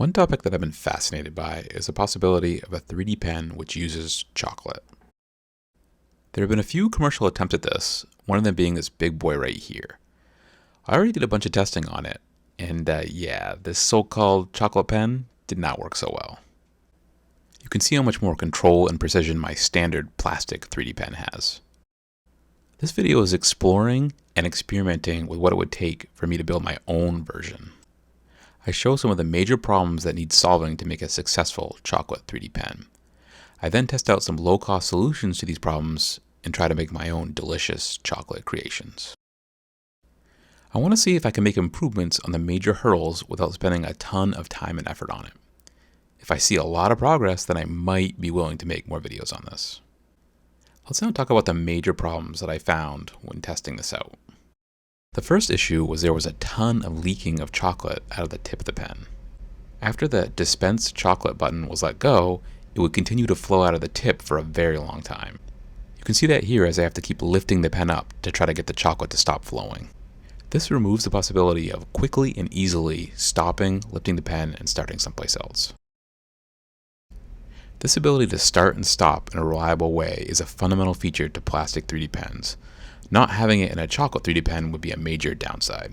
One topic that I've been fascinated by is the possibility of a 3D pen which uses chocolate. There have been a few commercial attempts at this, one of them being this big boy right here. I already did a bunch of testing on it, and yeah, this so-called chocolate pen did not work so well. You can see how much more control and precision my standard plastic 3D pen has. This video is exploring and experimenting with what it would take for me to build my own version. I show some of the major problems that need solving to make a successful chocolate 3D pen. I then test out some low-cost solutions to these problems and try to make my own delicious chocolate creations. I want to see if I can make improvements on the major hurdles without spending a ton of time and effort on it. If I see a lot of progress, then I might be willing to make more videos on this. Let's now talk about the major problems that I found when testing this out. The first issue was there was a ton of leaking of chocolate out of the tip of the pen. After the dispense chocolate button was let go, it would continue to flow out of the tip for a very long time. You can see that here as I have to keep lifting the pen up to try to get the chocolate to stop flowing. This removes the possibility of quickly and easily stopping, lifting the pen, and starting someplace else. This ability to start and stop in a reliable way is a fundamental feature to plastic 3D pens. Not having it in a chocolate 3D pen would be a major downside.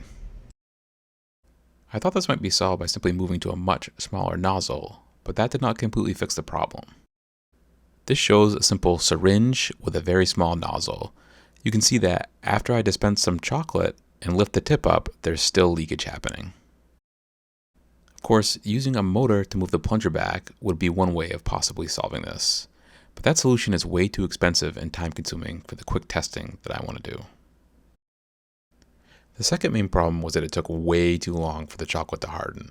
I thought this might be solved by simply moving to a much smaller nozzle, but that did not completely fix the problem. This shows a simple syringe with a very small nozzle. You can see that after I dispense some chocolate and lift the tip up, there's still leakage happening. Of course, using a motor to move the plunger back would be one way of possibly solving this, but that solution is way too expensive and time-consuming for the quick testing that I want to do. The second main problem was that it took way too long for the chocolate to harden.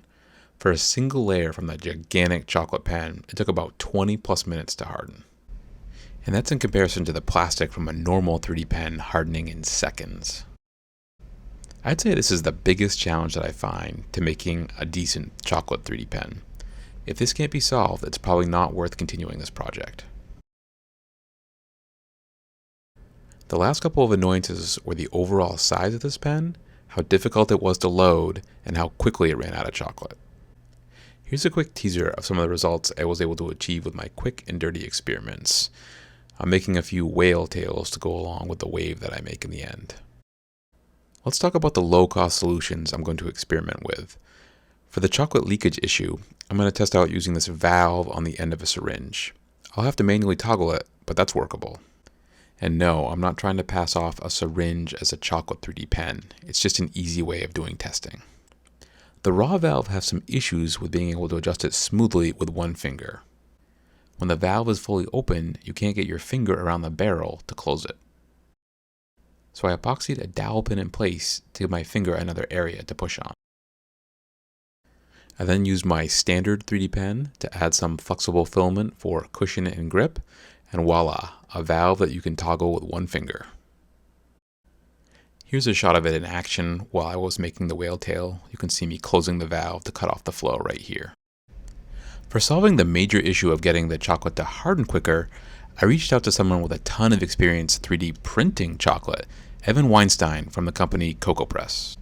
For a single layer from that gigantic chocolate pen, it took about 20 plus minutes to harden. And that's in comparison to the plastic from a normal 3D pen hardening in seconds. I'd say this is the biggest challenge that I find to making a decent chocolate 3D pen. If this can't be solved, it's probably not worth continuing this project. The last couple of annoyances were the overall size of this pen, how difficult it was to load, and how quickly it ran out of chocolate. Here's a quick teaser of some of the results I was able to achieve with my quick and dirty experiments. I'm making a few whale tails to go along with the wave that I make in the end. Let's talk about the low-cost solutions I'm going to experiment with. For the chocolate leakage issue, I'm going to test out using this valve on the end of a syringe. I'll have to manually toggle it, but that's workable. And no, I'm not trying to pass off a syringe as a chocolate 3D pen. It's just an easy way of doing testing. The raw valve has some issues with being able to adjust it smoothly with one finger. When the valve is fully open, you can't get your finger around the barrel to close it. So I epoxied a dowel pin in place to give my finger another area to push on. I then used my standard 3D pen to add some flexible filament for cushion and grip, and voila, a valve that you can toggle with one finger. Here's a shot of it in action while I was making the whale tail. You can see me closing the valve to cut off the flow right here. For solving the major issue of getting the chocolate to harden quicker, I reached out to someone with a ton of experience 3D printing chocolate, Evan Weinstein from the company Cocoa Press.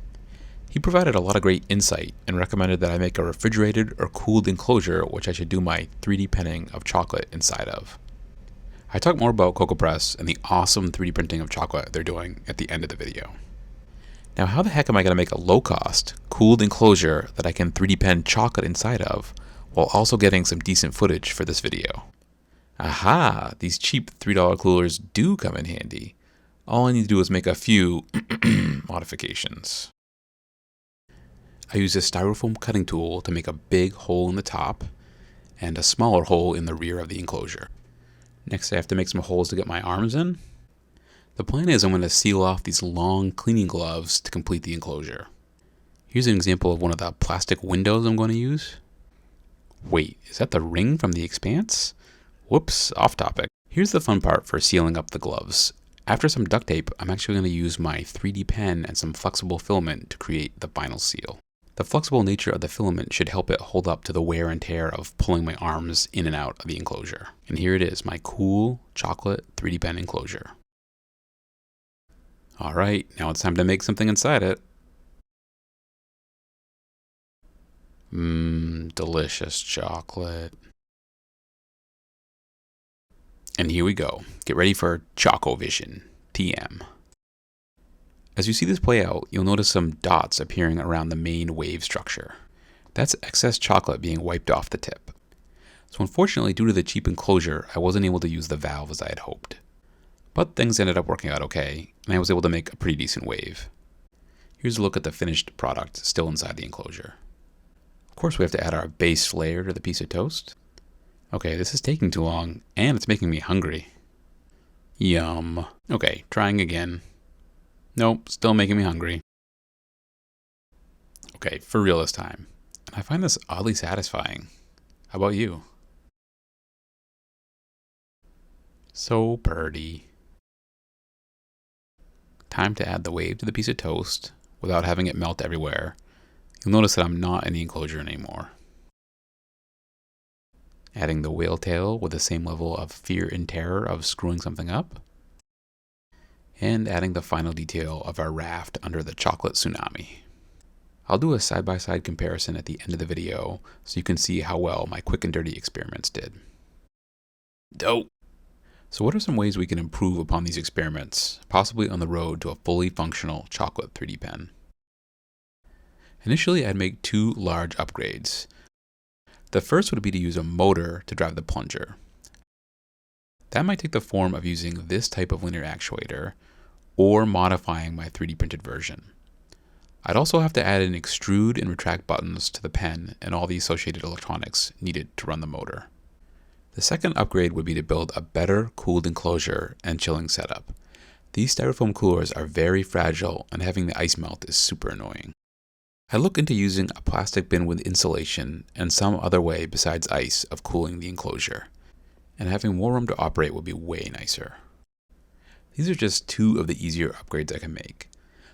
He provided a lot of great insight and recommended that I make a refrigerated or cooled enclosure which I should do my 3D penning of chocolate inside of. I talk more about Cocoa Press and the awesome 3D printing of chocolate they're doing at the end of the video. Now, how the heck am I going to make a low-cost, cooled enclosure that I can 3D pen chocolate inside of, while also getting some decent footage for this video? Aha! These cheap $3 coolers do come in handy. All I need to do is make a few modifications. I use a styrofoam cutting tool to make a big hole in the top and a smaller hole in the rear of the enclosure. Next, I have to make some holes to get my arms in. The plan is I'm going to seal off these long cleaning gloves to complete the enclosure. Here's an example of one of the plastic windows I'm going to use. Wait, is that the ring from The Expanse? Whoops, off topic. Here's the fun part for sealing up the gloves. After some duct tape, I'm actually going to use my 3D pen and some flexible filament to create the final seal. The flexible nature of the filament should help it hold up to the wear and tear of pulling my arms in and out of the enclosure. And here it is, my cool chocolate 3D pen enclosure. Alright, now it's time to make something inside it. Delicious chocolate. And here we go. Get ready for Choco Vision, TM. As you see this play out, you'll notice some dots appearing around the main wave structure. That's excess chocolate being wiped off the tip. So unfortunately, due to the cheap enclosure, I wasn't able to use the valve as I had hoped. But things ended up working out okay, and I was able to make a pretty decent wave. Here's a look at the finished product still inside the enclosure. Of course, we have to add our base layer to the piece of toast. Okay, this is taking too long, and it's making me hungry. Yum. Okay, trying again. Nope, still making me hungry. Okay, for real this time. And I find this oddly satisfying. How about you? So pretty. Time to add the wave to the piece of toast without having it melt everywhere. You'll notice that I'm not in the enclosure anymore. Adding the whale tail with the same level of fear and terror of screwing something up. And adding the final detail of our raft under the chocolate tsunami. I'll do a side-by-side comparison at the end of the video so you can see how well my quick and dirty experiments did. Dope! So what are some ways we can improve upon these experiments, possibly on the road to a fully functional chocolate 3D pen? Initially, I'd make two large upgrades. The first would be to use a motor to drive the plunger. That might take the form of using this type of linear actuator, or modifying my 3D printed version. I'd also have to add in extrude and retract buttons to the pen and all the associated electronics needed to run the motor. The second upgrade would be to build a better cooled enclosure and chilling setup. These styrofoam coolers are very fragile, and having the ice melt is super annoying. I look into using a plastic bin with insulation and some other way besides ice of cooling the enclosure, and having more room to operate would be way nicer. These are just two of the easier upgrades I can make.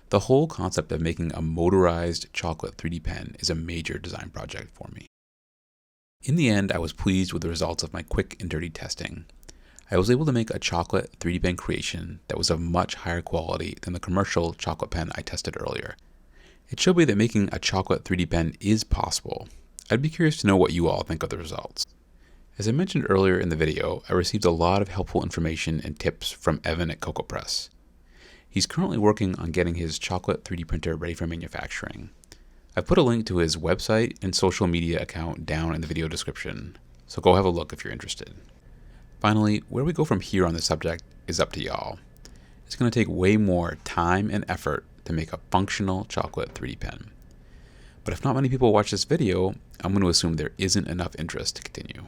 The whole concept of making a motorized chocolate 3D pen is a major design project for me. In the end, I was pleased with the results of my quick and dirty testing. I was able to make a chocolate 3D pen creation that was of much higher quality than the commercial chocolate pen I tested earlier. It showed me that making a chocolate 3D pen is possible. I'd be curious to know what you all think of the results. As I mentioned earlier in the video, I received a lot of helpful information and tips from Evan at CocoaPress. He's currently working on getting his chocolate 3D printer ready for manufacturing. I've put a link to his website and social media account down in the video description, so go have a look if you're interested. Finally, where we go from here on this subject is up to y'all. It's going to take way more time and effort to make a functional chocolate 3D pen. But if not many people watch this video, I'm going to assume there isn't enough interest to continue.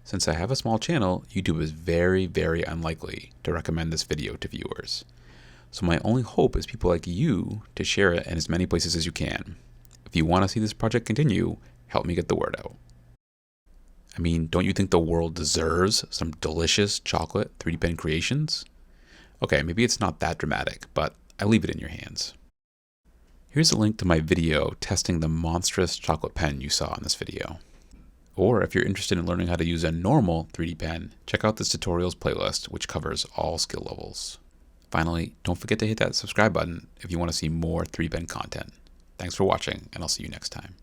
Since I have a small channel, YouTube is very, very unlikely to recommend this video to viewers. So my only hope is people like you to share it in as many places as you can. If you want to see this project continue, help me get the word out. I mean, don't you think the world deserves some delicious chocolate 3D pen creations? Okay, maybe it's not that dramatic, but I leave it in your hands. Here's a link to my video testing the monstrous chocolate pen you saw in this video. Or if you're interested in learning how to use a normal 3D pen, check out this tutorials playlist, which covers all skill levels. Finally, don't forget to hit that subscribe button if you want to see more 3D pen content. Thanks for watching, and I'll see you next time.